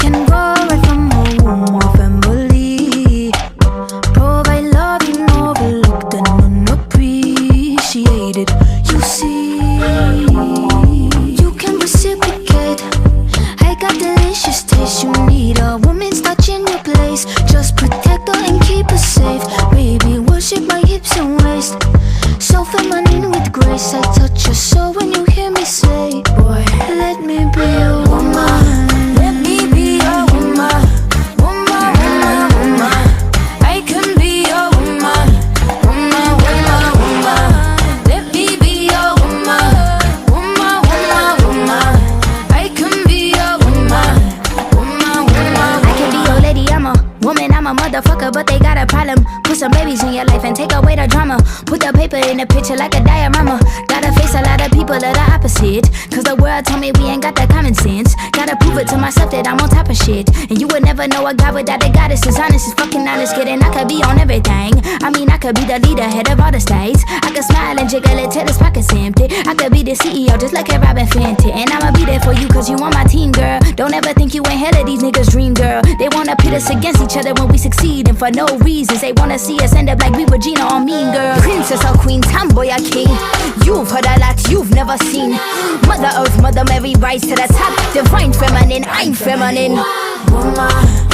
can go right from home or family. Provide love you overlooked and unappreciated. You see, you can reciprocate. I got delicious taste. You need a woman's touch in your place. Just protect her and keep her safe. Baby, worship my hips and waist. So feminine with grace. I touch your soul when you hear me say, boy, let me be your woman. Let me be your woman. Woman, woman, woman. I can be your woman. Woman, woman, woman. Let me be your woman. Woman, woman, woman. I can be your woman. Woman, woman. I can be your lady, I'm a woman, I'm a motherfucker, but they got a problem. Put some babies in your life and take away the drama. Put the paper in the picture like a diorama. Gotta face a lot of people that are opposite, cause the world told me we ain't got that common sense. Gotta prove it to myself that I'm on top of shit. And you would never know a guy without a goddess is honest, is fucking honest. Kidding, I could be on everything. I mean, I could be the leader, head of all the states. I could smile and jiggle it till his pockets empty. I could be the CEO just like a Robin Fenty. And I'ma be there for you cause you on my team, girl. Don't ever think you ain't hell of these niggas' dream, girl. They wanna pit us against each other when we succeed, and for no reasons. They wanna see us end up like we Regina or Mean Girl. Princess or queen, tomboy or king. You've heard a lot you've never seen. Mother Earth, Mother Mary, rise to the top. Divine feminine, I'm feminine. Woman.